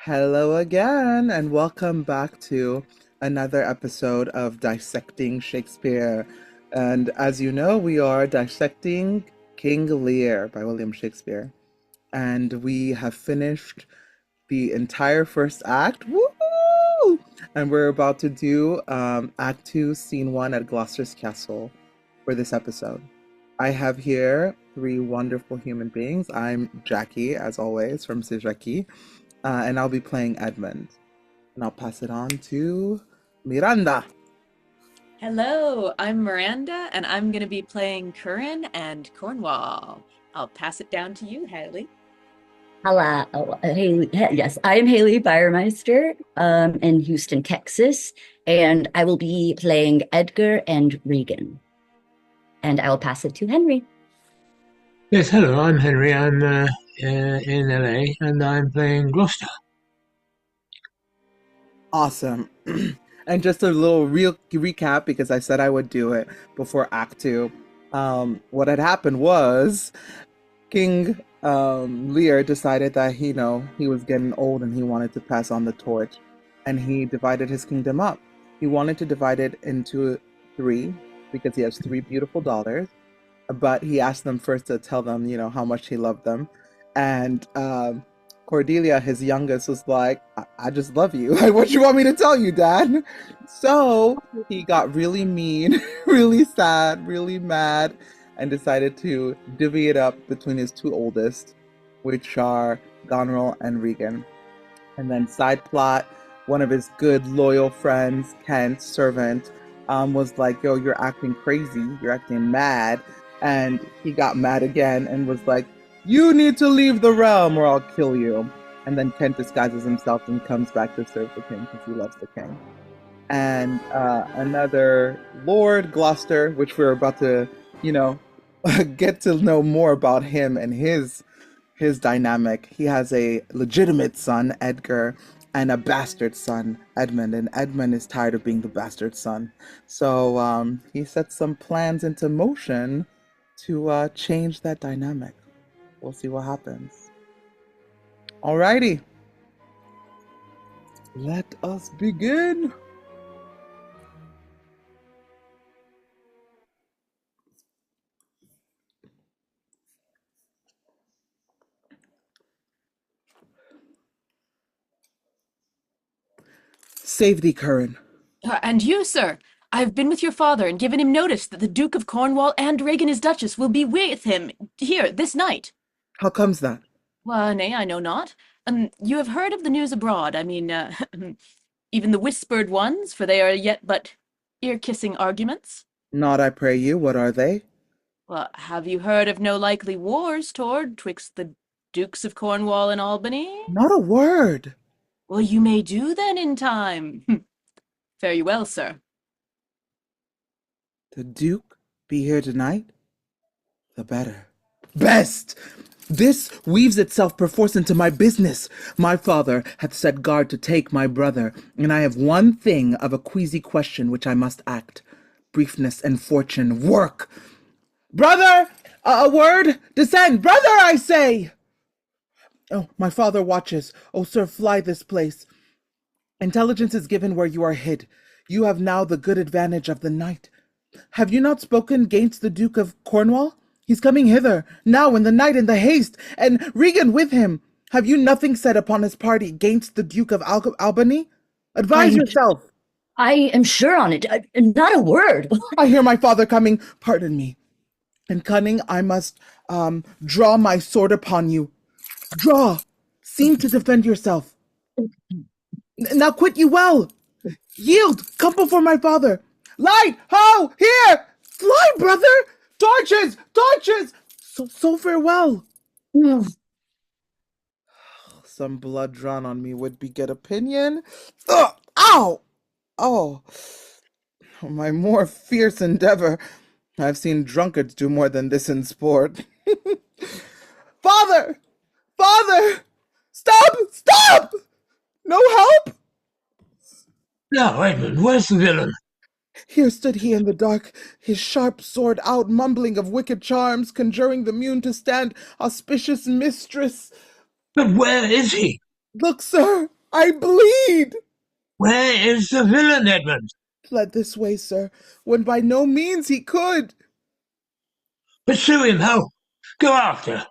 Hello again, and welcome back to another episode of Dissecting Shakespeare. And as you know, we are dissecting King Lear by William Shakespeare. And we have finished the entire first act. Woo! And we're about to do Act 2, Scene 1 at Gloucester's Castle for this episode. I have here three wonderful human beings. I'm Jackie, as always, from Sejaki, and I'll be playing Edmund. And I'll pass it on to Miranda. Hello, I'm Miranda, and I'm going to be playing Curran and Cornwall. I'll pass it down to you, Haley. Hello, Haley. Yes, I am Haley Biermeister in Houston, Texas, and I will be playing Edgar and Regan. And I will pass it to Henry. Yes, hello, I'm Henry. I'm in LA and I'm playing Gloucester. Awesome. And just a little real recap because I said I would do it before Act 2. What had happened was King Lear decided that he was getting old and he wanted to pass on the torch, and he divided his kingdom up. He wanted to divide it into three because he has three beautiful daughters, but he asked them first to tell them, how much he loved them. And Cordelia, his youngest, was like, I just love you. Like, what you want me to tell you, Dad? So he got really mean, really sad, really mad, and decided to divvy it up between his two oldest, which are Goneril and Regan. And then side plot, one of his good, loyal friends, Kent's servant, was like, yo, you're acting crazy. You're acting mad. And he got mad again and was like, you need to leave the realm or I'll kill you. And then Kent disguises himself and comes back to serve the king because he loves the king. And another Lord Gloucester, which we're about to, get to know more about him and his dynamic. He has a legitimate son, Edgar, and a bastard son, Edmund. And Edmund is tired of being the bastard son. So he sets some plans into motion to change that dynamic. We'll see what happens. Alrighty. Let us begin. Save thee, Curran. And you, sir, I've been with your father and given him notice that the Duke of Cornwall and Regan his Duchess will be with him here this night. How comes that? Well, nay, I know not. You have heard of the news abroad. I mean, even the whispered ones, for they are yet but ear-kissing arguments. Not, I pray you, what are they? Well, have you heard of no likely wars toward twixt the Dukes of Cornwall and Albany? Not a word. Well, you may do then in time. Fare you well, sir. The Duke be here tonight? The better. Best! This weaves itself perforce into my business. My father hath set guard to take my brother, and I have one thing of a queasy question which I must act. Briefness and fortune, work! Brother! A word! Descend! Brother, I say! Oh, my father watches. Oh, sir, fly this place. Intelligence is given where you are hid. You have now the good advantage of the night. Have you not spoken gainst the Duke of Cornwall? He's coming hither, now in the night in the haste, and Regan with him. Have you nothing said upon his party gainst the Duke of Albany? Advise yourself. I am sure on it. Not a word. I hear my father coming. Pardon me. In cunning, I must draw my sword upon you. Draw. Seem to defend yourself. Now quit you well. Yield. Come before my father. Light. Ho. Here. Fly, brother. Torches. Torches. So farewell. Some blood drawn on me would beget opinion. Ugh. Ow. Oh. My more fierce endeavor. I've seen drunkards do more than this in sport. Father! Father! Stop! Stop! No help? Now, Edmund, where's the villain? Here stood he in the dark, his sharp sword out, mumbling of wicked charms, conjuring the mune to stand auspicious mistress. But where is he? Look, sir, I bleed! Where is the villain, Edmund? Fled this way, sir, when by no means he could. Pursue him, ho! Go after.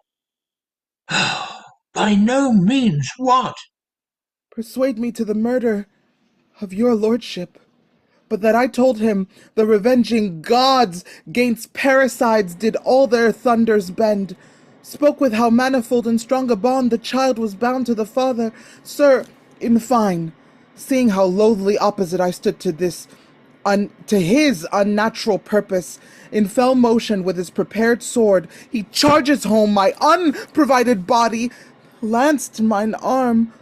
By no means what? Persuade me to the murder of your lordship. But that I told him the revenging gods gainst parricides did all their thunders bend. Spoke with how manifold and strong a bond the child was bound to the father. Sir, in fine, seeing how loathly opposite I stood to to his unnatural purpose, in fell motion with his prepared sword, he charges home my unprovided body, lanced mine arm.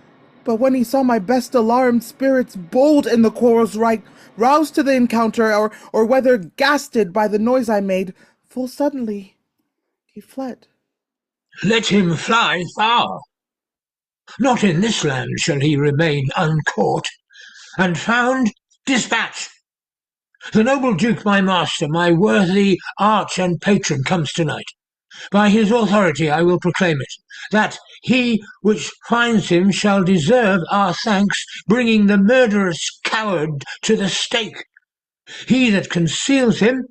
But when he saw my best alarmed spirits bold in the quarrel's right, roused to the encounter, or whether gasted by the noise I made, full suddenly he fled. Let him fly far. Not in this land shall he remain uncaught, and found dispatch. The noble Duke my master, my worthy arch and patron, comes tonight. By his authority I will proclaim it, that he which finds him shall deserve our thanks, bringing the murderous coward to the stake. He that conceals him,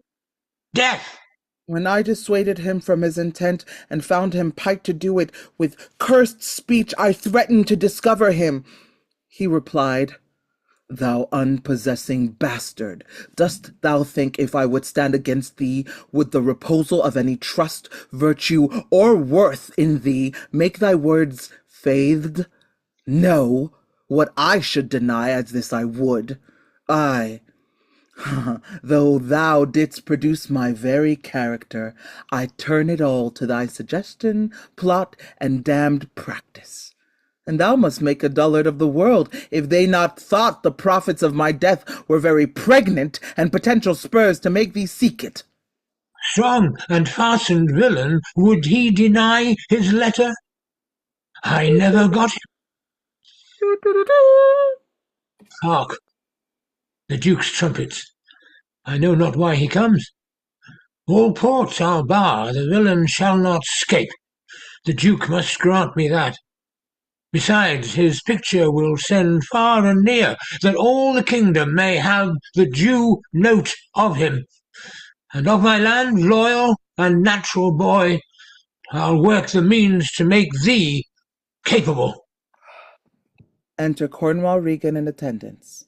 death. When I dissuaded him from his intent, and found him pight to do it, with cursed speech I threatened to discover him. He replied, Thou unpossessing bastard, dost thou think if I would stand against thee, would the reposal of any trust, virtue, or worth in thee make thy words faithed? No, what I should deny as this I would. I, though thou didst produce my very character, I turn it all to thy suggestion, plot, and damned practice. And thou must make a dullard of the world, if they not thought the profits of my death were very pregnant, and potential spurs to make thee seek it. Strong and fastened villain, would he deny his letter? I never got him. Hark, the Duke's trumpets. I know not why he comes. All ports are bar, the villain shall not scape. The Duke must grant me that. Besides, his picture will send far and near, that all the kingdom may have the due note of him. And of my land, loyal and natural boy, I'll work the means to make thee capable. Enter Cornwall Regan in attendance.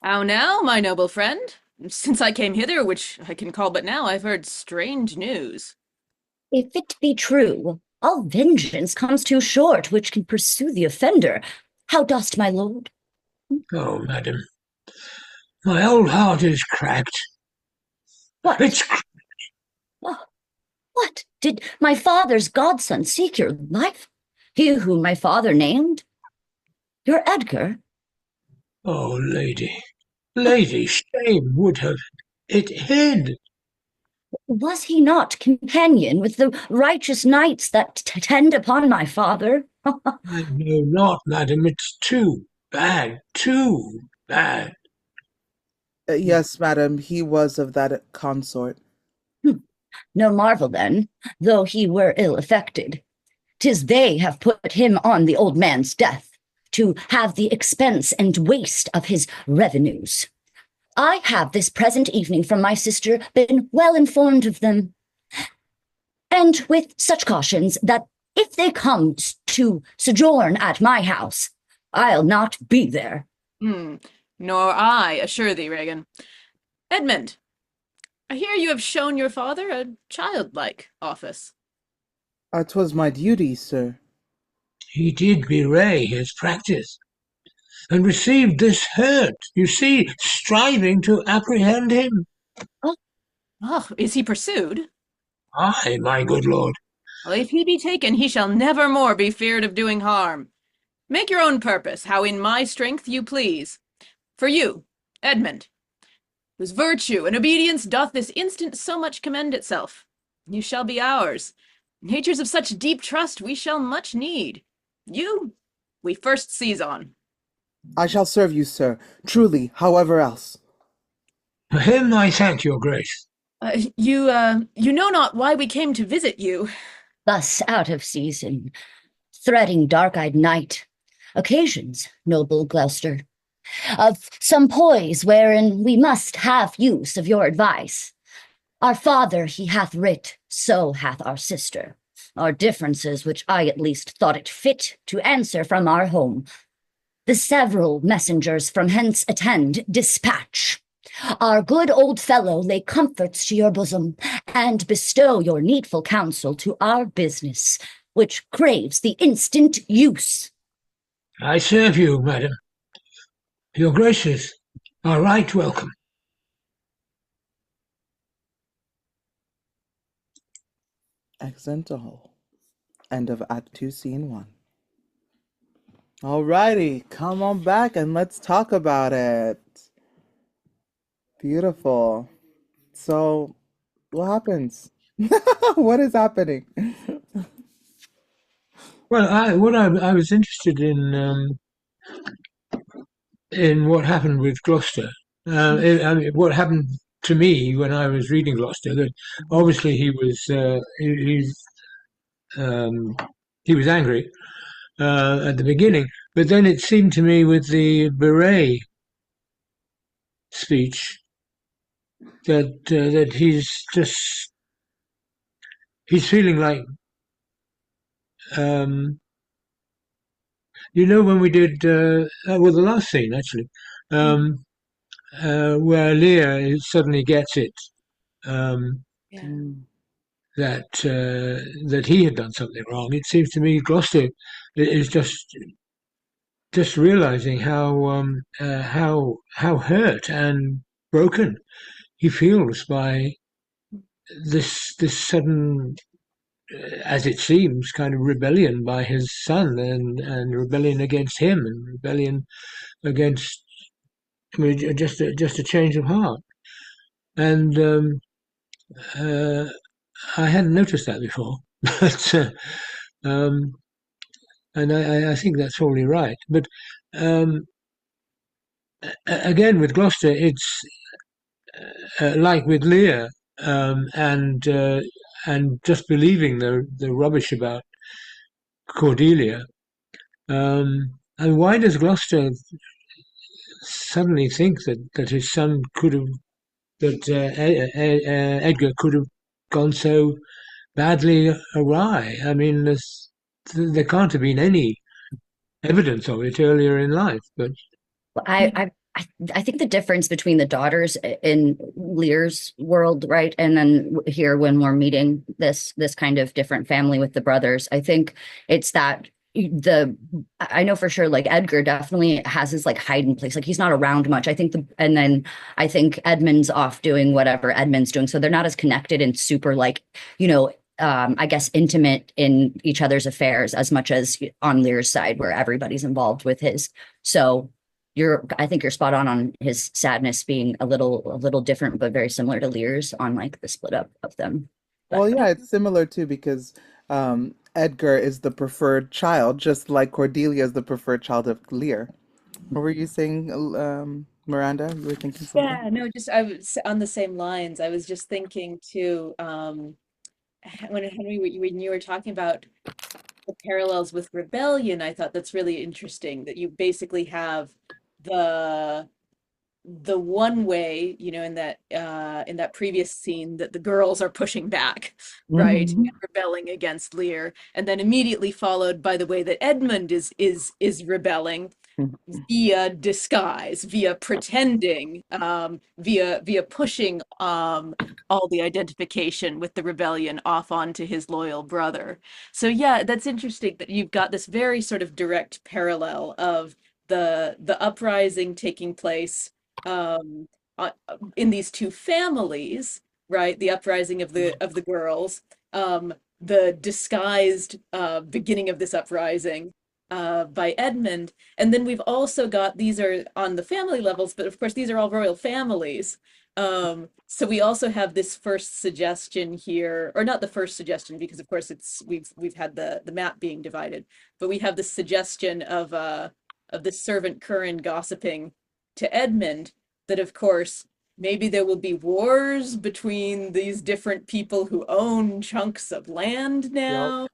How now, my noble friend? Since I came hither, which I can call but now, I've heard strange news. If it be true, all vengeance comes too short, which can pursue the offender. How dost, my lord? Oh, madam, my old heart is cracked. What? It's Oh, what? Did my father's godson seek your life? He whom my father named? Your Edgar? Oh, lady, shame would have it hid. Was he not companion with the righteous knights that tend upon my father? I know not, madam, it's too bad, too bad. Yes, madam, he was of that consort. No marvel then, though he were ill affected. 'Tis they have put him on the old man's death, to have the expense and waste of his revenues. I have this present evening from my sister been well informed of them, and with such cautions that if they come to sojourn at my house, I'll not be there. Nor I, assure thee, Regan. Edmund, I hear you have shown your father a childlike office. 'Twas my duty, sir. He did bewray his practice, and received this hurt, you see, striving to apprehend him. Oh, is he pursued? Ay, my good lord. Well, if he be taken, he shall never more be feared of doing harm. Make your own purpose, how in my strength you please. For you, Edmund, whose virtue and obedience doth this instant so much commend itself, you shall be ours. Natures of such deep trust we shall much need. You, we first seize on. I shall serve you, sir, truly, however else. For him I thank your grace. You know not why we came to visit you. Thus out of season, threading dark-eyed night, occasions, noble Gloucester, of some poise wherein we must have use of your advice. Our father he hath writ, so hath our sister. Our differences, which I at least thought it fit to answer from our home. The several messengers from hence attend, dispatch. Our good old fellow lay comforts to your bosom, and bestow your needful counsel to our business, which craves the instant use. I serve you, madam. Your graces are right welcome. Excellent. All. End of Act 2, Scene 1. Alrighty, come on back and let's talk about it. Beautiful. So, what happens? What is happening? Well, I was interested in what happened with Gloucester. I mean, what happened to me when I was reading Gloucester? That obviously um, he was angry at the beginning, but then it seemed to me with the beret speech that he's feeling like um, when we did well, the last scene actually, um, where Lear suddenly gets it, um, Yeah. that he had done something wrong. It seems to me Gloucester is just realizing how hurt and broken he feels by this sudden, as it seems, kind of rebellion by his son, and rebellion against him, and rebellion against, I mean, just a change of heart. And uh, I hadn't noticed that before, but um, and I think that's probably right. But um, again, with Gloucester, it's like with Lear, and just believing the rubbish about Cordelia. And why does Gloucester suddenly think that his son could have, that Edgar could have gone so badly awry? I mean, there can't have been any evidence of it earlier in life, but I think the difference between the daughters in Lear's world, right, and then here when we're meeting this kind of different family with the brothers, I think it's that the I know for sure like Edgar definitely has his like hiding place. Like he's not around much. I think and then I think Edmund's off doing whatever Edmund's doing. So they're not as connected and super like, I guess intimate in each other's affairs as much as on Lear's side where everybody's involved with his. So I think you're spot on his sadness being a little different, but very similar to Lear's on like the split up of them. Well, But yeah, it's similar too because Edgar is the preferred child, just like Cordelia is the preferred child of Lear. What were you saying, Miranda? You were thinking something? Yeah, no, just I was on the same lines. I was just thinking too, when Henry, when you were talking about the parallels with rebellion, I thought that's really interesting that you basically have the the one way, in that previous scene that the girls are pushing back, right? Hmm. And rebelling against Lear, and then immediately followed by the way that Edmund is rebelling via disguise, via pretending, via pushing all the identification with the rebellion off onto his loyal brother. So yeah, that's interesting that you've got this very sort of direct parallel of the uprising taking place um, in these two families, right? The uprising of the girls, the disguised beginning of this uprising by Edmund, and then we've also got, these are on the family levels, but of course these are all royal families. So we also have this first suggestion here, or not the first suggestion, because of course it's we've had the map being divided, but we have this suggestion of the servant Curran gossiping to Edmund that of course maybe there will be wars between these different people who own chunks of land Yep. now,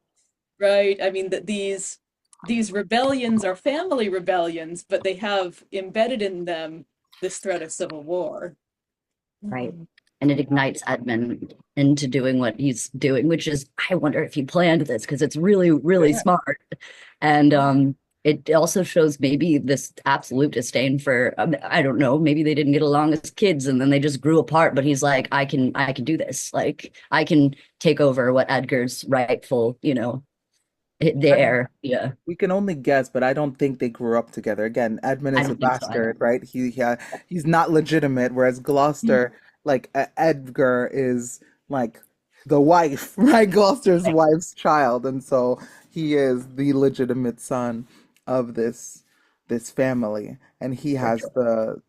right? I mean that these these rebellions are family rebellions, but they have embedded in them this threat of civil war. Right. Mhm. And it ignites Edmund into doing what he's doing, which is, I wonder if he planned this because it's really, really Yeah. smart. And it also shows maybe this absolute disdain for, I don't know, maybe they didn't get along as kids and then they just grew apart. But he's like, I can do this. Like, I can take over what Edgar's rightful, I mean, there. Yeah, we can only guess, but I don't think they grew up together. Again, Edmund I is a don't think so either. bastard, right? He's not legitimate, whereas Gloucester, like Edgar, is like the wife, right? Gloucester's Right. wife's child, and so he is the legitimate son of this family, and he For has sure.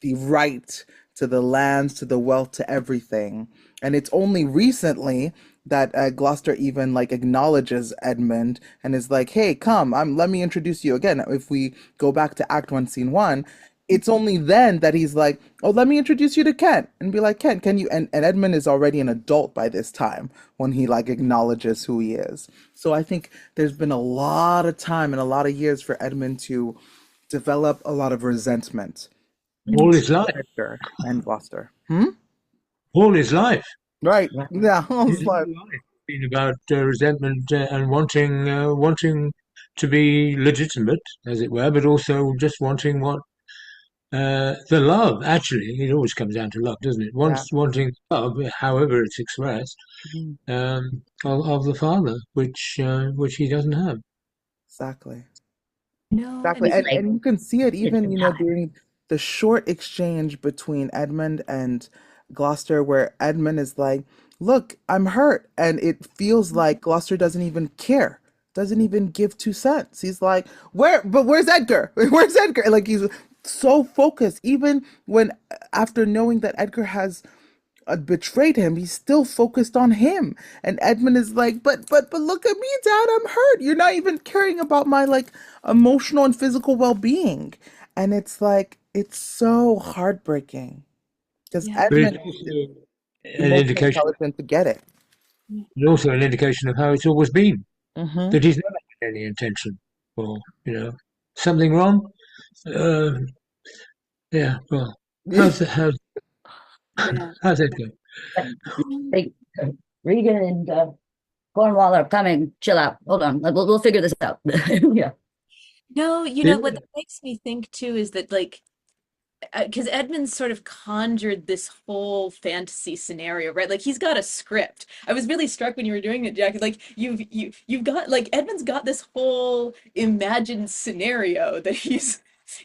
the right to the lands, to the wealth, to everything. And it's only recently that Gloucester even like acknowledges Edmund and is like, "Hey, come, let me introduce you again." If we go back to Act One, Scene One, it's only then that he's like, "Oh, let me introduce you to Kent," and be like, "Kent, can you?" And Edmund is already an adult by this time when he like acknowledges who he is. So I think there's been a lot of time and a lot of years for Edmund to develop a lot of resentment All Mhm. his life, Edgar and Gloucester. Hmm? all his life, Right. Right. Yeah, his almost like whole life has been about resentment and wanting to be legitimate, as it were, but also just wanting what the love. Actually, it always comes down to love, doesn't it? yeah. Wanting love, however it's expressed, Mhm. of the father, which he doesn't have. Exactly. No, Exactly. and He's And like, you can see it it's even, the time. during the short exchange between Edmund and Gloucester, where Edmund is like, "Look, I'm hurt." And it feels like Gloucester doesn't even care, doesn't even give 2 cents. He's like, where's Edgar? Where's Edgar? Like he's so focused, even when after knowing that Edgar has betrayed him, he's still focused on him. And Edmund is like, but look at me, Dad, I'm hurt. You're not even caring about my like emotional and physical well-being. And it's like it's so heartbreaking because yeah. But it's Edmund also is an emotionally indication, intelligent to get it. and also an indication of how it's always been. Mm-hmm. That he's never had any intention or something wrong. Uh, yeah. Well, how's that? Yeah. How's that go? But they, Regan and Cornwall are coming. Chill out. Hold on. We'll figure this out. Yeah. No, what that makes me think too is that like because Edmund sort of conjured this whole fantasy scenario, right? Like he's got a script. I was really struck when you were doing it, Jack. Like you've got like Edmund's got this whole imagined scenario that he's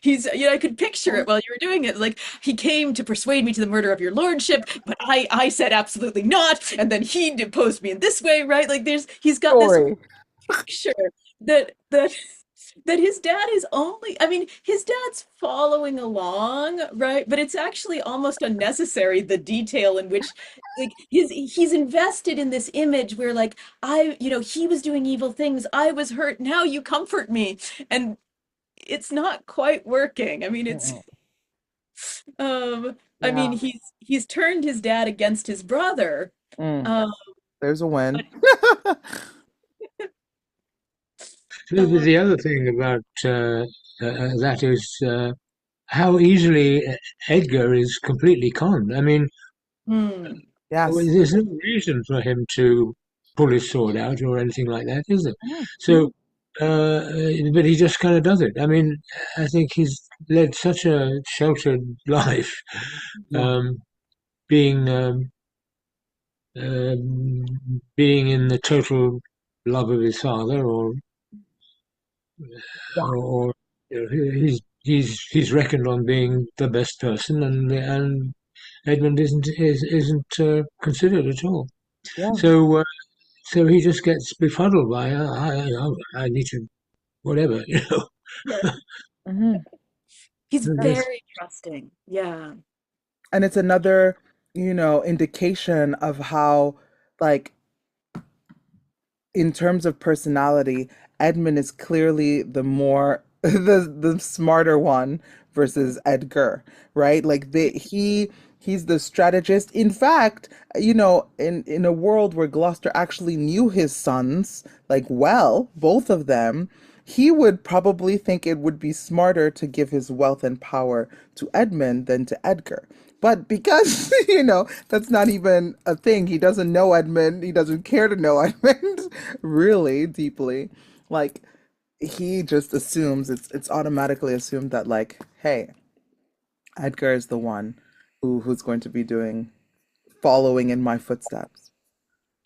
I could picture it while you were doing it. Like he came to persuade me to the murder of your lordship, but I said absolutely not, and then he deposed me in this way, right? Like he's got this Story. picture that that his dad is only I mean his dad's following along, right, but it's actually almost unnecessary, the detail in which like he's invested in this image where like he was doing evil things, I was hurt, now you comfort me, and it's not quite working. I mean it's Mm-mm. I mean Yeah. he's turned his dad against his brother. Mm. um There's a win. but The other thing about that is how easily Edgar is completely conned. I mean, hmm, Yes. there's no reason for him to pull his sword out or anything like that, is there? Mm. So, but he just kind of does it. I mean, I think he's led such a sheltered life, Yeah. um, being um, being in the total love of his father, Yeah. or he's reckoned on being the best person, and Edmund isn't considered at all. Yeah. So so he just gets befuddled by I need to whatever yeah, Hmm. he's That's very trusting, yeah. And it's another, indication of how, like, in terms of personality, Edmund is clearly the more the smarter one versus Edgar, right? Like he He's the strategist. In fact, in a world where Gloucester actually knew his sons, like, well, both of them, he would probably think it would be smarter to give his wealth and power to Edmund than to Edgar. But because, that's not even a thing. He doesn't know Edmund. He doesn't care to know Edmund really deeply. Like, he just assumes it's automatically assumed that, like, hey, Edgar is the one who's going to be doing following in my footsteps.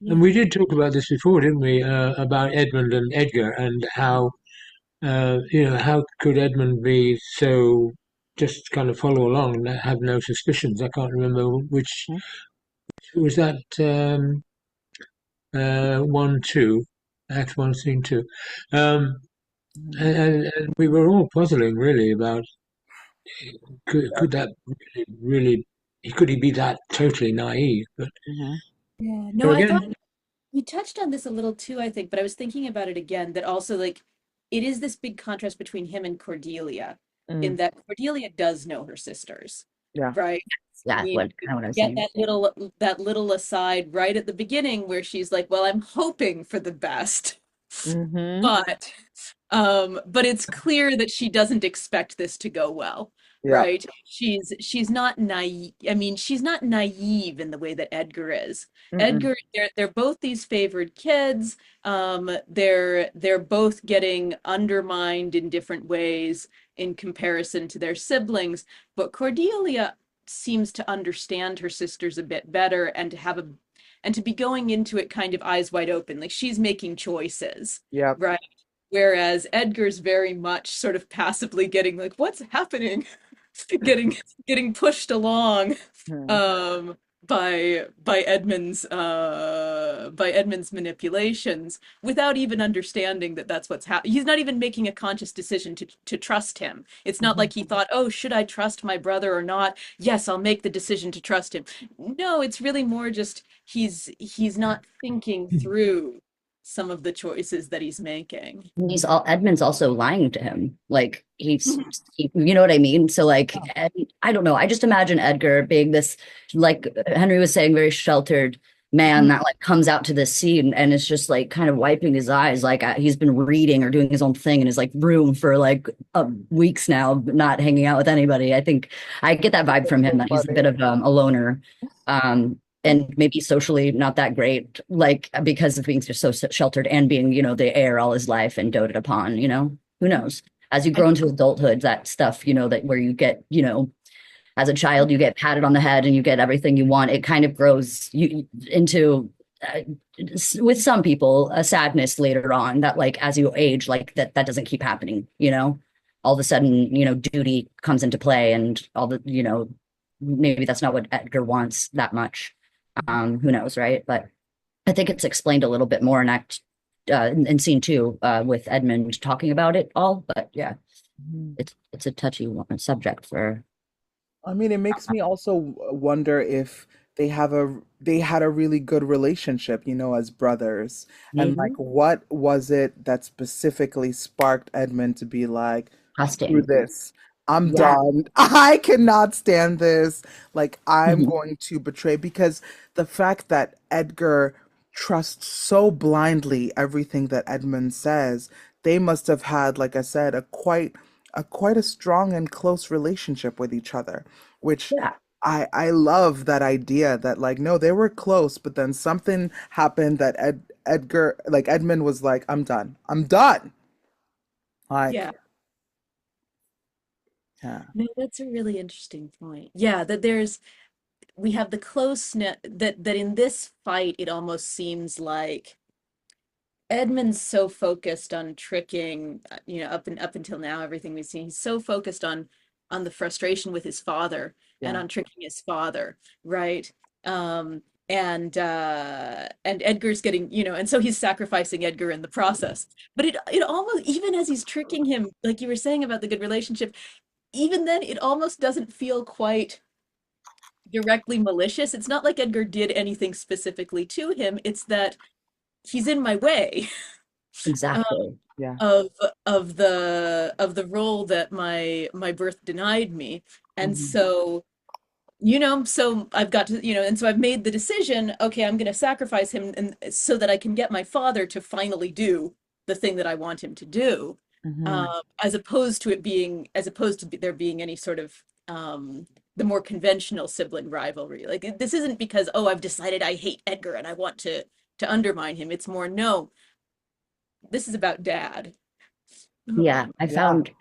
And we Yeah. did talk about this before, didn't we? About Edmund and Edgar, and how how could Edmund be so just kind of follow along and have no suspicions? I can't remember which Mhm. was that one two, Act One, Scene Two, um, and we were all puzzling really about could that really could he be that totally naive? But Mhm. Yeah. No, there I thought again, we touched on this a little too, I think, but I was thinking about it again that also like it is this big contrast between him and Cordelia in Mm, that Cordelia does know her sisters, yeah. right? I Yeah, mean, what kind of what I was get saying. that little aside right at the beginning where she's like, "Well, I'm hoping for the best." Mm-hmm. But it's clear that she doesn't expect this to go well, Yeah. right? She's not naive. I mean, she's not naive in the way that Edgar is. Mm-mm. Edgar, they're both these favored kids. They're both getting undermined in different ways in comparison to their siblings, but Cordelia seems to understand her sisters a bit better and to be going into it kind of eyes wide open, like she's making choices, Yep. right? Whereas Edgar's very much sort of passively getting like, what's happening? getting getting pushed along Hmm. um by Edmund's manipulations without even understanding that that's what's happening. He's not even making a conscious decision to trust him. It's not Mhm. like he thought, "Oh, should I trust my brother or not? Yes, I'll make the decision to trust him." No, it's really more just he's not thinking through some of the choices that he's making. He's all Edmund's also lying to him. Like you know what I mean? So like I don't know. I just imagine Edgar being this, like Henry was saying, very sheltered man Mhm. that like comes out to this scene and is just like kind of wiping his eyes, like he's been reading or doing his own thing in his like room for like weeks now, but not hanging out with anybody. I think I get that vibe That's from him so that he's a bit funny. of a loner. And maybe socially not that great, like because of being just so sheltered and being, the heir all his life and doted upon, who knows? As you I grow into adulthood, that stuff, that where you get, as a child, you get patted on the head and you get everything you want. It kind of grows you into, uh, with some people, a sadness later on that, like, as you age, like that doesn't keep happening, all of a sudden, duty comes into play and all the, maybe that's not what Edgar wants that much. Who knows, right? But I think it's explained a little bit more in in scene two, with Edmund talking about it all. But yeah, Mhm. it's a touchy subject for. I mean, it makes me also wonder if they had a really good relationship, as brothers. And like, Maybe what was it that specifically sparked Edmund to be like, screw trusting. this. I'm Yeah. done. I cannot stand this. Like, I'm Mhm. going to betray because the fact that Edgar trusts so blindly everything that Edmund says, they must have had, like I said, a quite a strong and close relationship with each other, which Yeah, I love that idea that, like, no, they were close, but then something happened that Edmund was like, I'm done. I'm done. Like, Yeah. yeah. No, that's a really interesting point. Yeah, that we have the closeness that in this fight it almost seems like Edmund's so focused on tricking, up until now, everything we've seen, he's so focused on the frustration with his father and Yeah. on tricking his father, right? Um, and Edgar's getting, and so he's sacrificing Edgar in the process. But it almost, even as he's tricking him, like you were saying about the good relationship, even then it almost doesn't feel quite directly malicious. It's not like Edgar did anything specifically to him. It's that he's in my way. exactly. Yeah. of of the role that my birth denied me, and Hmm. so So I've got to, and so I've made the decision, okay, I'm going to sacrifice him and so that I can get my father to finally do the thing that I want him to do. Hmm. As opposed to there being any sort of the more conventional sibling rivalry. Like this isn't because, oh, I've decided I hate Edgar and I want to undermine him. It's more, no, this is about dad. Yeah, I Yeah. found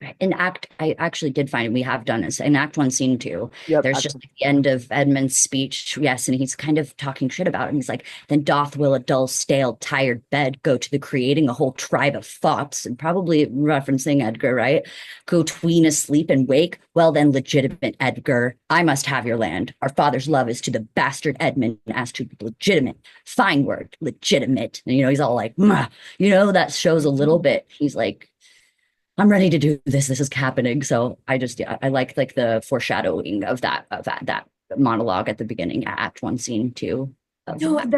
I actually did find, we have done this in Act One, Scene Two. Yep. There's just like the end of Edmund's speech, yes, and he's kind of talking shit about it. And he's like, then doth will a dull, stale, tired bed go to the creating a whole tribe of fops, and probably referencing Edgar, right? Go tween asleep and wake. Well, then, legitimate Edgar, I must have your land. Our father's love is to the bastard Edmund as to legitimate. Fine word, legitimate. And he's all like, "Mwah." That shows a little bit. He's like, I'm ready to do this. This is happening. So I just, yeah, I like the foreshadowing of that monologue at the beginning, Act One, Scene Two. Of No, Act.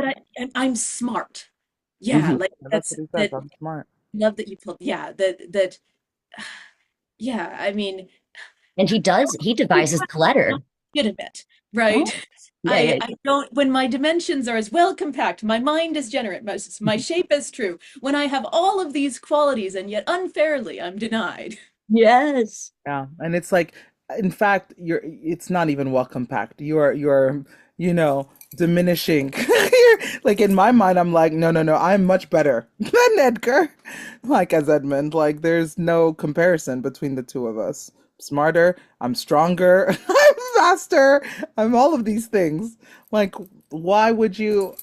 I'm smart. Yeah, Mhm. like Yeah, that's what he says. that. I'm smart. Love that you pulled. Yeah, that. Yeah, I mean, And he you devises have the to be letter. legitimate, right? Oh, yeah, yeah. I don't, when my dimensions are as well compact, my mind is generate, my shape is true. When I have all of these qualities and yet unfairly I'm denied. Yes. Yeah, and it's like, in fact, it's not even welcome packed. You're, diminishing. Like in my mind, I'm like, no, no, no, I'm much better than Edgar. Like as Edmund, like there's no comparison between the two of us. Smarter, I'm stronger, I'm faster, I'm all of these things. Like, why would you?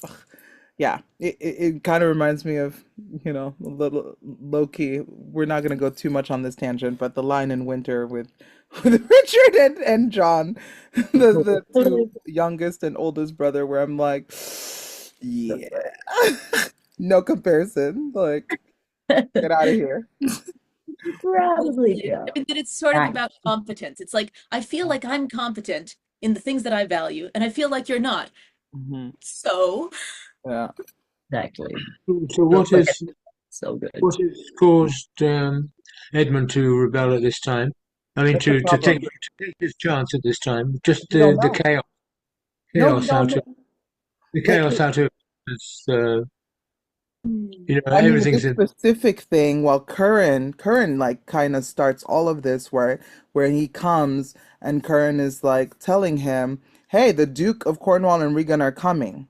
Yeah, it kind of reminds me of, a little low key. We're not going to go too much on this tangent, but the line in Winter with Richard and John, the two youngest and oldest brother, where I'm like, yeah, no comparison. Like, get out of here. Probably I do. mean, that it's sort of Nice. about competence. It's like, I feel like I'm competent in the things that I value, and I feel like you're not. Hmm. So, Yeah. Exactly. So So what quick. is So good. what has caused Edmund to rebel at this time? I mean, That's the to problem. take his chance at this time. Just We don't the know. No, we chaos don't out of know. the Like, chaos out of this, I mean, everything's this in. specific thing, well, Curran like kind of starts all of this where he comes and Curran is like telling him, "Hey, the Duke of Cornwall and Regan are coming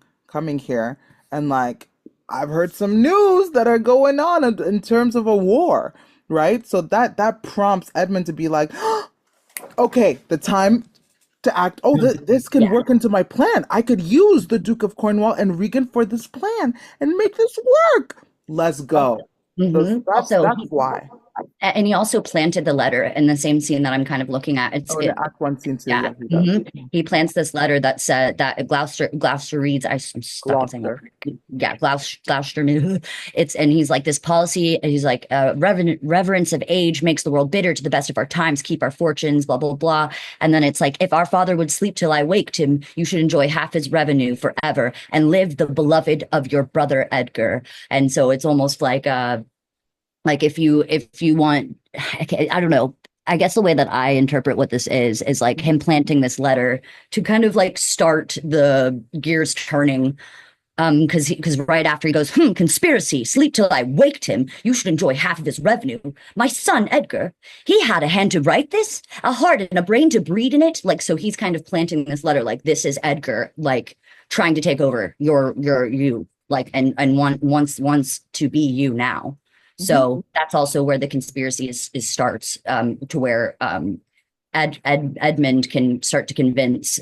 here, and like I've heard some news that are going on in terms of a war." Right? So that prompts Edmund to be like, "Okay, the time to act. Oh, this can Yeah. work into my plan. I could use the Duke of Cornwall and Regan for this plan and make this work. Let's Also, go." So mhm. that's Also, that's why. and he also planted the letter in the same scene that I'm kind of looking at. Oh, in the Act One, Scene Two, Yeah. yeah, he does. He plants this letter that said that Gloucester reads. I'm stuck in saying Gloucester. it. Yeah, Gloucester. It's and he's like this policy. He's like reverence of age makes the world bitter to the best of our times. Keep our fortunes. Blah blah blah. And then it's like, if our father would sleep till I waked him, you should enjoy half his revenue forever and live the beloved of your brother Edgar. And so it's almost like if you want, I don't know. I guess the way that I interpret what this is like him planting this letter to kind of like start the gears turning. Because right after he goes, conspiracy, sleep till I waked him. You should enjoy half of his revenue. My son Edgar, he had a hand to write this, a heart and a brain to breed in it. Like, so he's kind of planting this letter, like this is Edgar, like trying to take over you, like, and wants to be you now. Hmm. So that's also where the conspiracy is starts, to where Edmund can start to convince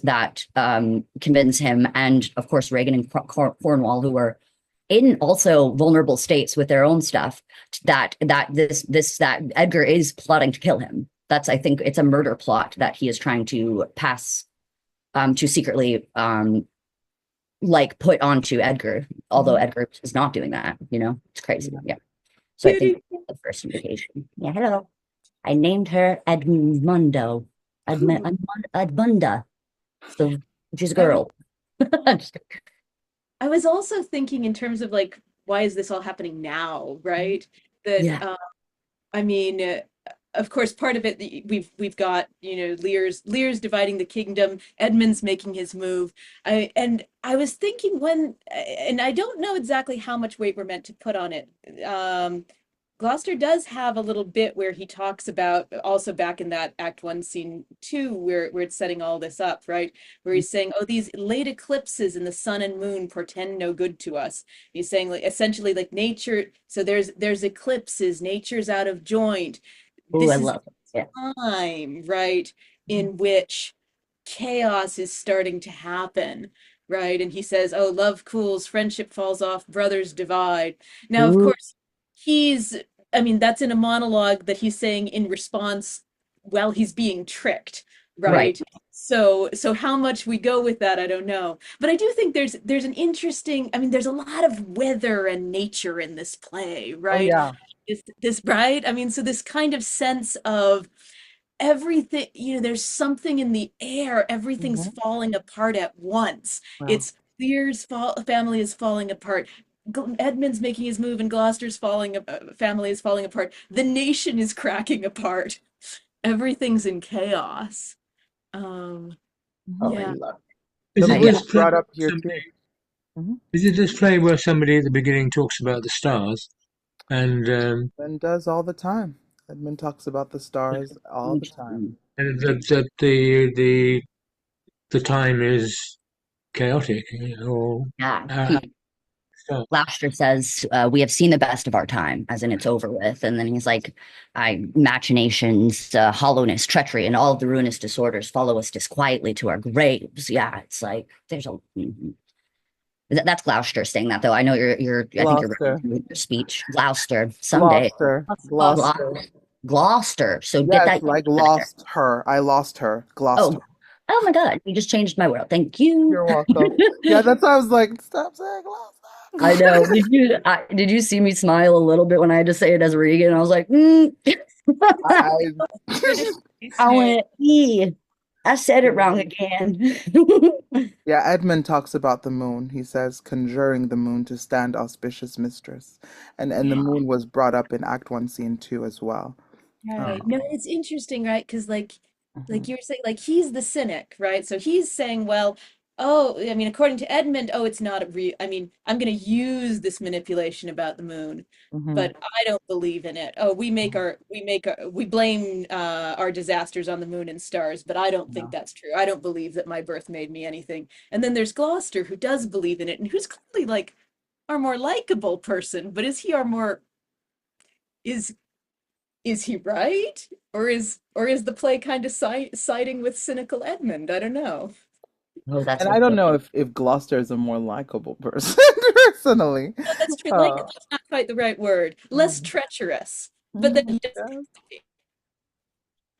him, and of course Reagan and Cornwall, who are in also vulnerable states with their own stuff, that Edgar is plotting to kill him. That's, I think it's a murder plot that he is trying to pass, to secretly, like put onto Edgar, although Hmm. Edgar is not doing that. It's crazy. Yeah. Yeah. So I think that's the first indication. Yeah, hello. I named her Edmundo. Edmunda. So she's a I was girl. I was also thinking in terms of like, why is this all happening now, right? That Yeah. I mean, of course, part of it we've got, Lear's dividing the kingdom, Edmund's making his move. I was thinking and I don't know exactly how much weight we're meant to put on it. Gloucester does have a little bit where he talks about, also back in that Act One, Scene Two, where it's setting all this up, right? Where he's saying, "Oh, these late eclipses in the sun and moon portend no good to us." He's saying, like, essentially, like, nature. So there's eclipses, nature's out of joint. Oh, I This is love it. Yeah. time, right, in which chaos is starting to happen, right? And he says, "Oh, love cools, friendship falls off, brothers divide." Now, of Ooh, course, he's, I mean, that's in a monologue that he's saying in response while he's being tricked, right. right? So how much we go with that, I don't know. But I do think there's an interesting, I mean, there's a lot of weather and nature in this play, Oh right? yeah. This right? I mean, so this kind of sense of everything, there's something in the air, everything's Hmm. falling apart at once. Yeah. It's family is falling apart. Edmund's making his move and Gloucester's family is falling apart. The nation is cracking apart. Everything's in chaos. Um, Hmm. Oh, I yeah. love Is The it. it Yeah. moon this is play? brought up here Somebody, too. Hmm. is it this play where somebody at the beginning talks about the stars and And does all the time. Edmund talks about the stars all the time. that the time is chaotic, or Yeah. how start? Gloucester says, "We have seen the best of our time," as in it's over with. And then he's like, machinations, hollowness, treachery, and all of the ruinous disorders follow us disquietly to our graves. Yeah, it's like there's a. Mhm. That's Gloucester saying that, though. I know I think you're Gloucester. referencing your speech. Gloucester, someday. Gloucester. Gloucester. Gloucester. Gloucester. So get Yes, that like better. lost her. I lost her. Gloucester. Oh, oh my God. You just changed my world. Thank you. You're welcome. Yeah, that's why I was like, stop saying I Gloucester. know. Did you see me smile a little bit when I had to say it as Regan? I was like, I British I name. went, I said it wrong again. Yeah, Edmund talks about the moon. He says, conjuring the moon to stand auspicious mistress. And the Yeah. moon was brought up in Act One, Scene Two as well. Right. No, Um, it's interesting, right? Because like mhm, you're saying, like he's the cynic, right? So he's saying, well, oh, I mean, according to Edmund, oh, it's not a real. I mean, I'm going to use this manipulation about the moon, mhm, but I don't believe in it. Oh, we blame our disasters on the moon and stars, but I don't think yeah. that's true. I don't believe that my birth made me anything. And then there's Gloucester, who does believe in it, and who's clearly like our more likable person. But is he our more is is he right? Or is the play kind of siding with cynical Edmund? I don't know. Oh, that's And a I don't good. know if Gloucester is a more likable person personally. No, that's true. Uh, Likable's not quite the right word. Less mhm, treacherous. But then mhm, he doesn't yeah. have to be.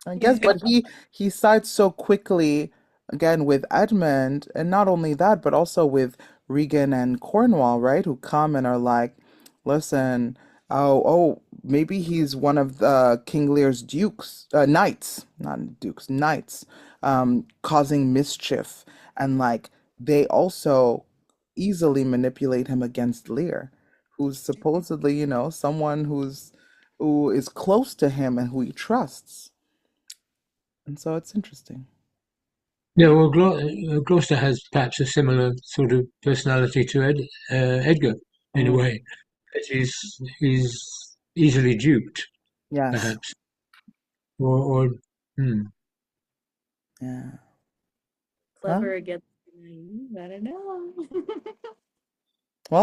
I guess, He's but he sides so quickly again with Edmund, and not only that, but also with Regan and Cornwall, right? Who come and are like, "Listen, maybe he's one of the King Lear's dukes, knights, not dukes, knights, causing mischief." And like they also easily manipulate him against Lear, who's supposedly, someone who is close to him and who he trusts. And so it's interesting. Yeah, well, Gloucester has perhaps a similar sort of personality to Edgar in a Mm, way. That he's easily duped, yes. perhaps, or hmm. Yeah. Well, clever against the naive. I don't know.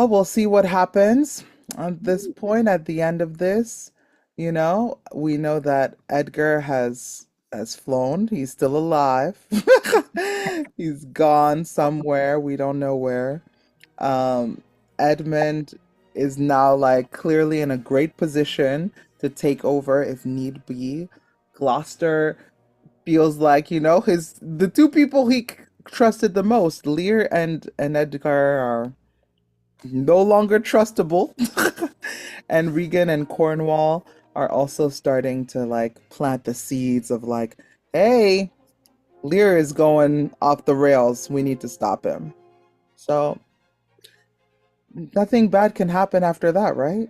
we'll see what happens at this point at the end of this. We know that Edgar has flown. He's still alive. He's gone somewhere. We don't know where. Um, Edmund is now like clearly in a great position to take over if need be. Gloucester feels like, the two people he trusted the most, Lear and Edgar, are no longer trustable. And Regan and Cornwall are also starting to like plant the seeds of like, hey, Lear is going off the rails. We need to stop him. So nothing bad can happen after that, right?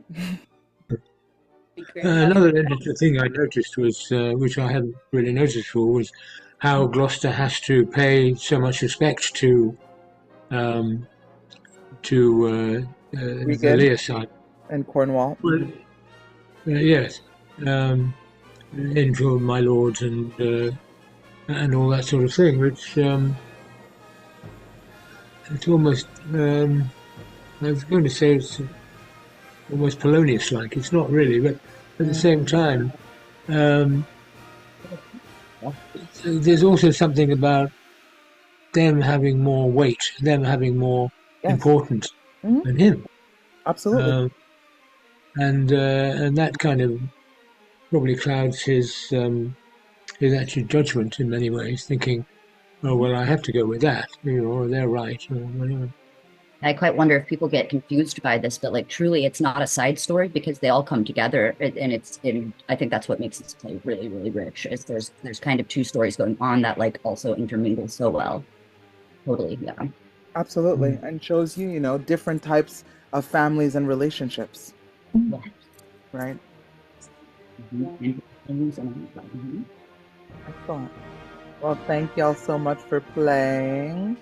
Another interesting thing I noticed was, which I hadn't really noticed before, was how Gloucester has to pay so much respect um, to the Regan Lear side. and Cornwall. Well, yes, um, in for my lords and all that sort of thing, which it's almost I was going to say it's almost Polonius-like. It's not really, but at the same time, um, there's also something about them having more weight, them having more Yes. importance Hmm. than him, Absolutely. uh, and that kind of probably clouds his actual judgment in many ways, thinking, oh well, I have to go with that, or they're right, or whatever. I quite wonder if people get confused by this, but like truly, it's not a side story because they all come together, and I think that's what makes this play really, really rich. Is there's kind of two stories going on that like also intermingle so well. Totally, yeah. Absolutely. Mm. And shows you, different types of families and relationships, Yeah. right? Mhm. Mhm. Excellent. Well, thank y'all so much for playing.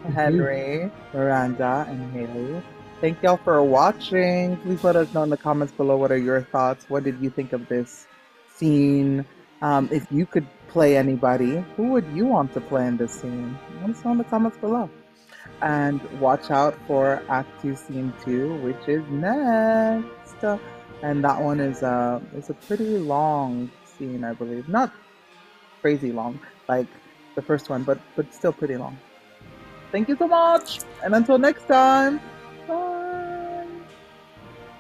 Thank you. Henry, Miranda, and Haley. Thank y'all for watching. Please let us know in the comments below what are your thoughts. What did you think of this scene? If you could play anybody, who would you want to play in this scene? Let us know in the comments below. And watch out for Act 2, Scene 2, which is next. And that one is a pretty long scene, I believe. Not crazy long, like the first one, but still pretty long. Thank you so much, and until next time.